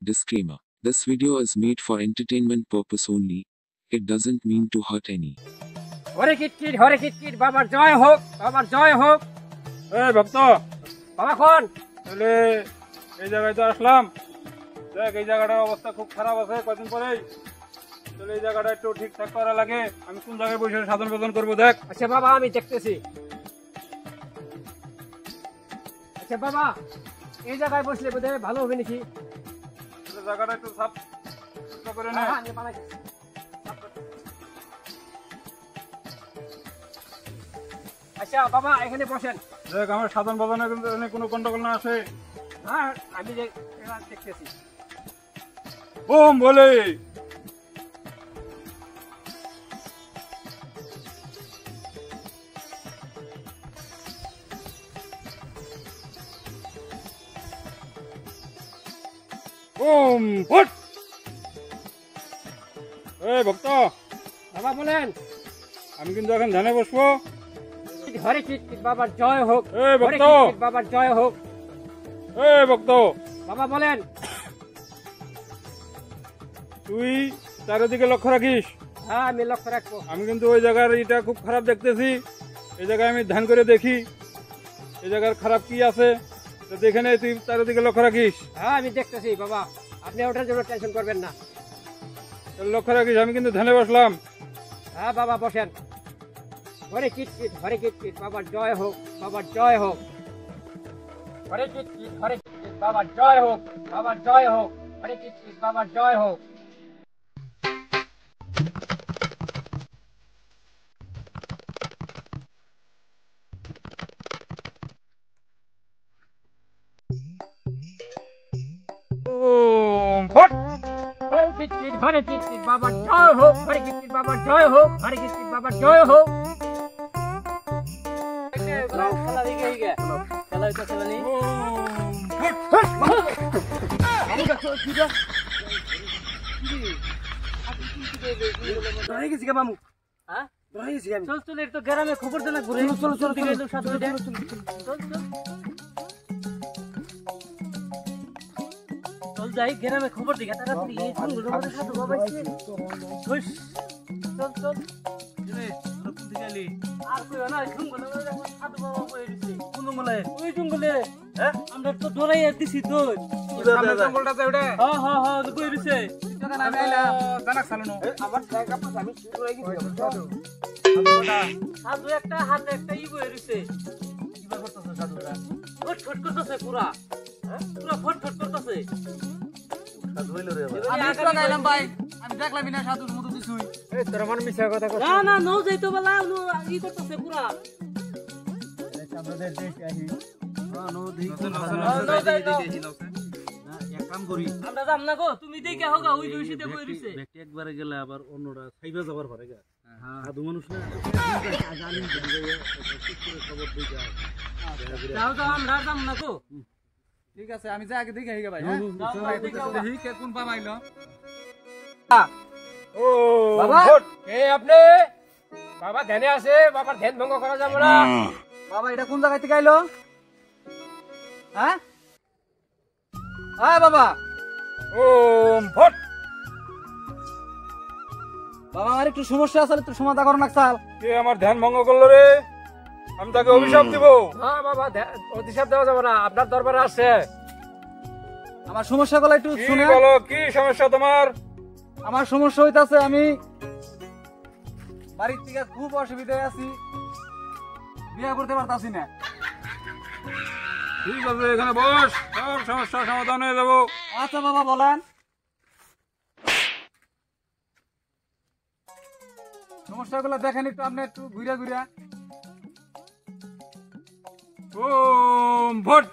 Disclaimer. This video is made for entertainment purpose only. It doesn't mean to hurt any. হরে কিটকিট বাবার জয় হোক, বাবার জয় হোক। এই ভক্ত, বাবা কোন? তাহলে এই জায়গায় তো আসলাম। দেখ, এই জায়গাটার অবস্থা খুব খারাপ আছে কদিন পরেই। তাহলে এই জায়গাটা একটু ঠিকঠাক করা লাগে। আমি কোন জায়গায় বসে সাধন ভোজন করবো দেখ। আচ্ছা বাবা, আমি দেখতেছি। আচ্ছা বাবা, এই জায়গায় বসলে বোধহয় ভালো হবে নাকি? জায়গাটা একটু সাফ করে নে। আমি বানাইতেছি। আচ্ছা বাবা, এখানে বসেন। দেখ, আমার সাধন ভোজনের কিন্তু এখানে কোনো গন্ডগোল না আসে। হ্যাঁ, আমি দেখতেছি। ওম বলে। ওম ফট। এই ভক্ত, বাবা বলেন। আমি কিন্তু এখন ধ্যানে বসবো। হরে কিটকিট বাবার জয় হোক। এই হরে ভক্ত, কিটকিট বাবার জয় হোক। এই ভক্ত, বাবা বলেন। তুই চারিদিকে লক্ষ্য রাখিস। হ্যাঁ, আমি লক্ষ্য রাখবো। আমি কিন্তু ওই জায়গার এটা খুব খারাপ দেখতেছি। এই জায়গায় আমি ধ্যান করে দেখি এই জায়গার খারাপ কি আছে, তো দেখে নে। তুই চারিদিকে লক্ষ্য রাখিস। হ্যাঁ, আমি দেখতেছি বাবা, আপনি ওটার জন্য টেনশন করবেন না। লক্ষ্য রাখিস। আমি কিন্তু ধ্যানে বসলাম। হ্যাঁ বাবা, বসেন। হরে কিটকিট বাবার জয় হোক, বাবার জয় হোক। হরে কিটকিট বাবার জয় হোক, বাবার জয় হোক। হরে কিটকিট বাবার জয় হোক। ওম ফট। হরে কিটকিট বাবার জয় হোক। হরে কিটকিট বাবার জয় হোক। হরে কিটকিট বাবার জয় হোক। গ্রামে খবর জানা ঘুরে চল যাই, গ্রামে খবর দিকে তাড়াতাড়ি। সাধু বাবা আর কই না, সাধু বাবা কোন জঙ্গলে? ওই জঙ্গলে। হ্যাঁ, আমরা তো ডরাইয়া দিছি তো। জঙ্গলটাতে ওটা। হ্যাঁ হ্যাঁ হ্যাঁ, কই রইছে? আমি আইলা জানাক চালানো। আমার জায়গা পাশ আমি শুরু হয়ে গেছি। সাধু একটা হাতে একটা বই রইছে। কিবা করতেছে সাধুরা? ফট করতেছে পুরা। হ্যাঁ, পুরা ফট করতেছে। সাধু হইলো রে ভাই। আমি তো গাইলাম ভাই, আমি দেখলাম না সাধুর মতো কিছুই। এই তোর মন মিছা কথা কইছ। না না, নও যাইতো বলা, করতেছে পুরা। আমরা দেখি আহি। নো দেখি। এক কাম করি, আমরা যাম না গো, তুমি দেখে হোগা ওই দুইশিতে বই রইছে। ব্যক্তি একবারে গেলে আবার অন্যরা খাইবা যাবার পারে গা। সাধু মানুষ না, জানি খবর দিই যা। যাও আমরা যাম না গো। ঠিক আছে, আমি যাই আগে দেখে আইগা ভাই। হ্যাঁ, দেখি কে কোন পা মাইলো। ও বাবা, কে আপনি? বাবা ধ্যানে আছে, বাবার ধ্যান ভঙ্গ করা যাবে না। বাবা, এটা কোন জায়গা থেকে আইলো? হ্যাঁ, হ্যাঁ বাবা। ওম ফট। বাবা, আমার একটু সমস্যা আছে, একটু সমাধান করো না চাল। কে আমার ধ্যান ভঙ্গ করলো রে? আমি তাকে অভিশাপ দিব। হ্যাঁ বাবা, অভিশাপ দেওয়া যাবে না, আপনার দরবারে আছে। আমার সমস্যা গুলো একটু শুনে বলো। কি সমস্যা তোমার? আমার সমস্যা হইতাছে, আমি বাড়ির থেকে খুব অসুবিধায় আছি, বিয়ে করতে পারতাছি না। ঠিক আছে, এখানে বস, সব সমস্যার সমাধান হয়ে যাবো। আচ্ছা বাবা, বলেন। সমস্যাগুলো দেখেন একটু, আপনি একটু ঘুরা ঘুরা। ওম ভট।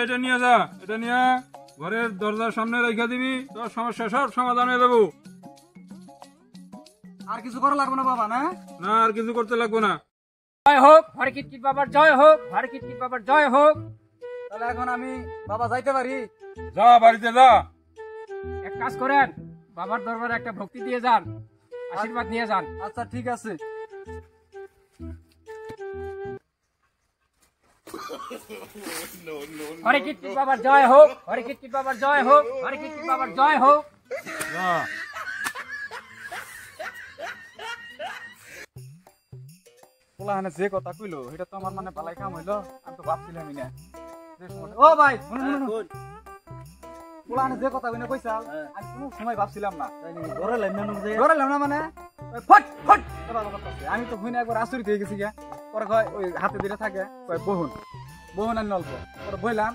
এটা নিয়ে যা, এটা নিয়ে ঘরের দরজার সামনে রেখে দিবি, তোর সমস্যা সব সমাধান হয়ে যাবো। আর কিছু করা লাগবে না বাবা? না না, আর কিছু করতে লাগবে না। জয় হোক, হরে কিটকিট বাবার জয় হোক। হরে কিটকিট বাবার জয় হোক। তাহলে এখন আমি বাবা যাইতে পারি? যা, বাড়িতে যা। এক কাজ করেন, বাবার দরবারে একটা ভক্তি দিয়ে যান, আশীর্বাদ নিয়ে যান। আচ্ছা ঠিক আছে। হরে কৃষ্ণ বাবার জয় হোক, হরে কৃষ্ণ বাবার জয় হোক, হরে কৃষ্ণ বাবার জয় হোক। পোলাহানে যে কথা কইলো এটা তো আমার মানে পালাই কাম হইলো, আমি তো ভাবছিলামই না। ও ভাই পোলাহানে যে কথা কইছা আমি কোনো সময় ভাবছিলাম না। ধরালাম না মানে ফট ফট কথা করতেছে। আমি তো হইনা একবার আচরিত হয়ে গেছি গিয়া। পরে কয় ওই হাতে ধরে থাকে কয় বহুন বহুন আনি অল্প। পরে বইলাম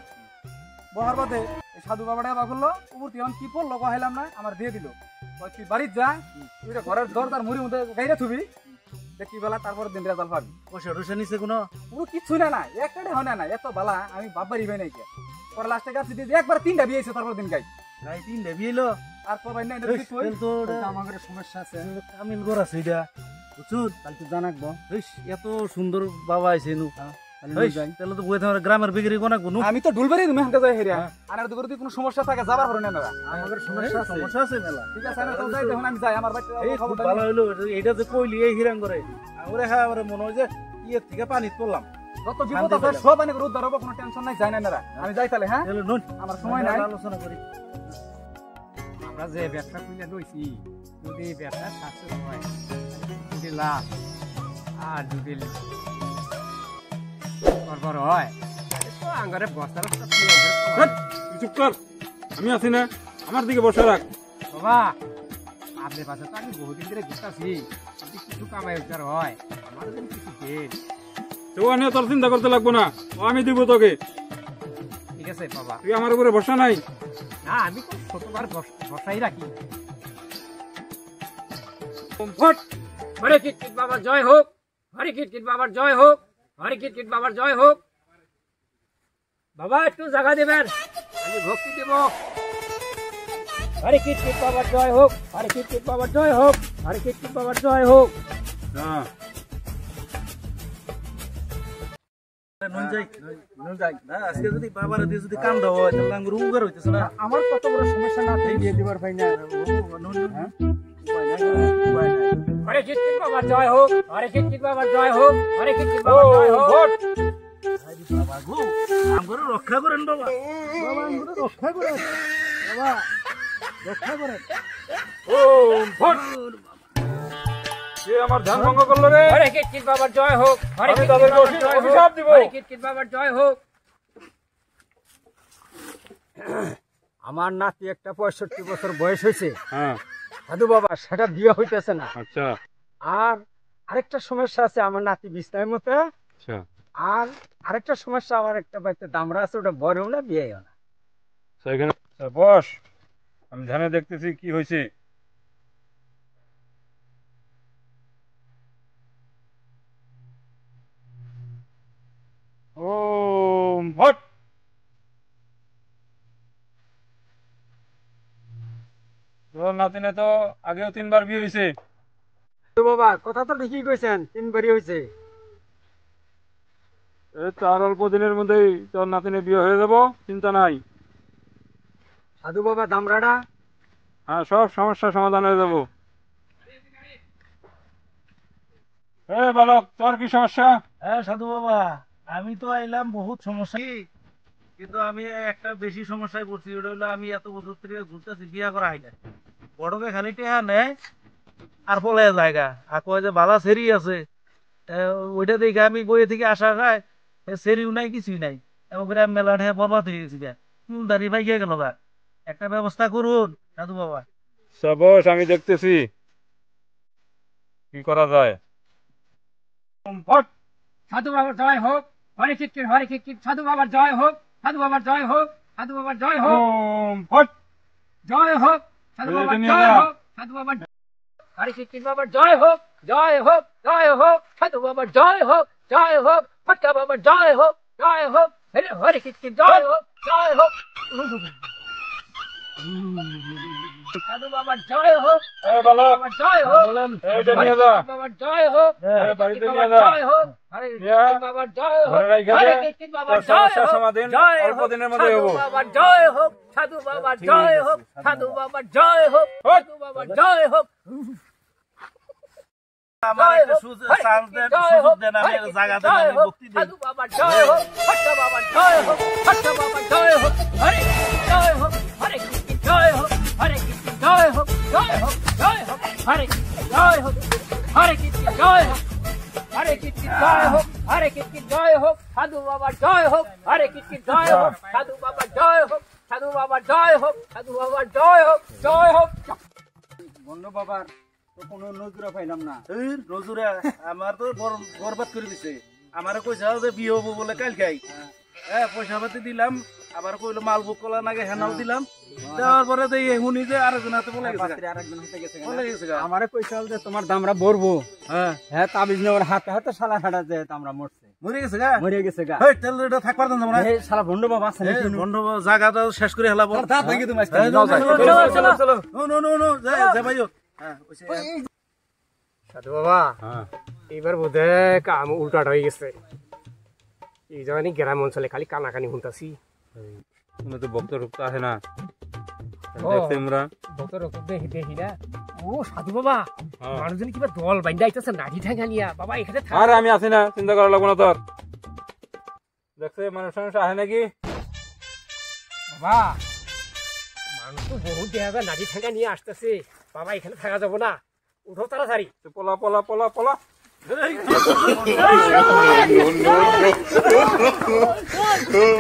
বহার বাদে সাধু বাবাটা আবার করলো উপর থেকে কি পড়লো কহাইলাম না, আমার দিয়ে দিল। কয় তুই বাড়ির যা, তুই ঘরের দরজার মুড়ির মধ্যে গাইরে থুবি, দেখি বেলা তারপর দিন রেজাল্ট পাবি। পয়সা টয়সা নিছে কোনো? পুরো কিচ্ছু না, একটা হয় না এত বালা আমি বাপবারই ভাই নাই। পরে লাস্টে গাছ দিয়ে একবার 3টা বিয়ে তারপর দিন গাই গাই 3টা বিয়েলো। তারপর ভাই না আমার সমস্যা আছে, কামিল ঘর আছে এটা বুঝুন, তাহলে তো জানাকবো। এত সুন্দর বাবা আছে নু, তাহলে তো বই তোমার গ্রামের বিক্রি কোনাকবো। আমি তো ঢুলবারি তুমি হাঁকা যাই হেরিয়া আর তো করে কোনো সমস্যা থাকে যাবার হরে না। আমাদের সমস্যা আছে মেলা। ঠিক আছে আমি তো যাই, দেখুন আমি যাই আমার বাড়িতে। এই খুব ভালো হইলো এটা যে কইলি এই হিরাং করে আমরা হ্যাঁ আমার মনে হয় যে ইয়ে থেকে পানি তুললাম। যত বিপদ আছে সব পানি করে উদ্ধার হবে, কোনো টেনশন নাই, যাই না। আমি যাই তাহলে। হ্যাঁ আমার সময় নাই, আলোচনা করি। আমরা যে ব্যবসা খুলে লইছি, যদি ব্যবসা সাকসেস হয়, যদি লাভ আর যদি করবার হয় তাহলে তো আঙ্গারে বস্তার চুপ কর, আমি আছি না, আমার দিকে বসে রাখ। বাবা আপনার পাশে তো আমি বহুদিন ধরে ঘুরতেছি, যদি কিছু কামাই উদ্ধার হয় আমার জন্য কিছু দেন। তো নিয়ে তোর চিন্তা করতে লাগবো না, আমি দিব তোকে। ঠিক আছে বাবা, তুই আমার উপরে ভরসা নাই? না আমি তো ছোটবার বসাই রাখি। হরে কীর্তিত বাবার জয় হোক, হরে কীর্তিত বাবার জয় হোক, হরে কীর্তিত বাবার জয় হোক। বাবা একটু জায়গা দেবেন, আমি ভক্তি দেব। হরে কীর্তিত বাবার জয় হোক, হরে কীর্তিত বাবার জয় হোক, হরে কীর্তিত বাবার জয় হোক। আজকে যদি বাবার দিয়ে যদি কামটা হয় তাহলে আমার উপকার হইতেছে না। আমার কত বড় সমস্যা না দিয়ে দিবার ভাই না। হরে কীর্তিত বাবার জয় হোক, হরে কীর্তিত বাবার জয় হোক, হরে কীর্তিত বাবার জয় হোক। বাবা গো আমগরে রক্ষা করেন বাবা, বাবা আমগরে রক্ষা করেন, বাবা রক্ষা করেন। ওম ভট আমার ধ্যান ভঙ্গ করলো রে। হরে কীর্তিত বাবার জয় হোক, হরে আমি কীর্তিত তাদেরকে বাবার জয় হোক, অভিশাপ দিব। হরে কীর্তিত বাবার জয় হোক। আমার নাতি একটা 65 বছর বয়স হয়েছে, হ্যাঁ সাধু বাবা, সেটা বিয়ে হইতেছে না। আচ্ছা আর আরেকটা সমস্যা আছে, আমার নাতি বিছনার মতো। আচ্ছা আর আরেকটা সমস্যা, আমার একটা বাড়িতে দামড়া আছে, ওটা বড়ও না বিয়েও না। সেখানে বস, আমি ধ্যানে দেখতেছি কি হয়েছে। ওম ভট তোর নাতিনে তো আগেও 3বার বিয়ে হয়েছে। তো বাবা কথা তো ঠিকই কইছেন, 3বারই হয়েছে। এই তো আর অল্প দিনের মধ্যেই তোর নাতিনে বিয়ে হয়ে যাব, চিন্তা নাই। সাধু বাবা দামড়াটা হ্যাঁ সব সমস্যার সমাধান হয়ে যাব। বালক তোর কি সমস্যা? হ্যাঁ সাধু বাবা, আমি তো আইলাম বহুত সমস্যা, কিন্তু আমি একটা বেশি সমস্যায় পড়ছি। ওটা হলো আমি এত বছর থেকে ঘুরতেছি, বিয়া করা হয় না। বড়কে খালি টেহা নেয় আর পলে জায়গা আর কয় যে বালা সেরি আছে, ওইটা দেখে আমি বইয়ে থেকে আসা খায় সেরিও নাই, কিছুই নাই। এমন করে আমি মেলা ঠেয়া বরবাদ হয়ে গেছি, চুল দাড়ি ভাই গিয়ে গেল গা। একটা ব্যবস্থা করুন সাধু বাবা। বস আমি দেখতেছি কি করা যায়। সাধু বাবার জয় হোক, হরে কীর্তিত, হরে কীর্তিত, সাধু বাবার জয় হোক, সাধু বাবার জয় হোক, সাধু বাবার জয় হোক, ওম ভট জয় হোক, সাধু এই বাবার নিয়ে জয় যা। হোক, সাধু বাবার হরে কীর্তিত বাবার জয় হোক, জয় হোক, জয় হোক, সাধু বাবার জয় হোক, জয় হোক, ফটকা বাবার জয় হোক, জয় হোক, হরে কীর্তিত জয় হোক, জয় হোক, সাধু বাবার জয় হোক, বালক বাবার জয় হোক, এইটা নিয়ে যা, বাবার জয় হোক, বাড়িতে বাবার নিয়ে যা। জয় হোক, হরে কীর্তিত বাবার জয় হোক, ঘরে রাইখা দে। হরে কীর্তিত বাবার তোর জয় সমস্যার হোক, সমাধান জয় অল্প হোক, দিনের মধ্যে সাধু হবো। বাবার জয় হোক, সাধু বাবার জয় হোক, সাধু বাবার জয় হোক, সাধু বাবার জয় হোক। আমার একটা চান্স দেন, সুযোগ দেন, আমি একটা জায়গা দেন, আমি বক্তি দিই। সাধু বাবার জয় হোক, হট্টা বাবার জয় হোক, হট্টা বাবার জয় হোক, হরে জয় হোক, হরে কৃষ্ণ জয় হোক, হরে কৃষ্ণ জয় হোক, জয় হোক, জয় হোক, হরে কৃষ্ণ জয় হোক, হরে কৃষ্ণ জয় হোক, হরে কৃষ্ণ জয় হোক, হরে কৃষ্ণ জয় হোক, সাধু বাবার জয় হোক, হরে কৃষ্ণ জয় হোক, সাধু বাবার জয় হোক, সাধু বাবার জয় হোক, সাধু বাবার জয় হোক, জয় হোক। বন্ধু বাবার তো কোনো নজরা পাইলাম না। এই নজুরা আমার তো বরবাদ করে দিছে। আমারে কইছে যে বিয়ে হবো বলে কালকাই, হ্যাঁ পয়সা পাতি দিলাম, আবার কইলো মাল বুক কলা নাগে হেনাও দিলাম, দেওয়ার পরে দেই শুনি যে আরেকজন হাতে বলে গেছে, রাত্রে আরেকজন হাতে গেছে বলে গেছে গা। আমারে কইছিল যে তোমার দামরা বলবো, হ্যাঁ হ্যাঁ তাবিজ নেওয়ার হাতে হাতে শালা ফাটা যে আমরা মরছে, মরে গেছে গা। মরে গেছে গা। এই তাহলে এটা থাকবার দাম না, এই শালা বন্ধু বাবা আছে নাকি? বন্ধ জায়গাটা শেষ করে হেলাবো। দাঁত ভাঙি তুমি আজকে। এই, যাও, যাও। চলো, চলো, চলো, চলো। নো যা ভাইও। হ্যাঁ ওইসে সাধু বাবা এবার বোধে কাম উল্টাট হয়ে গেছে। এই জানি গ্রাম অঞ্চলে খালি কানাকানি শুনতাছি। কোনো তো বক্তা রক্ত আসে না, ও। দেখছি আমরা। বতর দেখি দেখি না। ও সাধু বাবা মানুষজন কিবা দল বাইন্দা আইতাছে নাড়ি ঠেঙ্গা নিয়া। বাবা এখানে থাক। আরে আমি আছি না, চিন্তা করা লাগবো না তোর। দেখছে মানুষ আসে নাকি? বাবা মানুষ তো বহুত দেখা যায় নাড়ি ঠেঙ্গা নিয়ে আসতেছে। বাবা এখানে থাকা যাবো না, উঠো তাড়াতাড়ি। পলা পলা পলা পলা। no, no.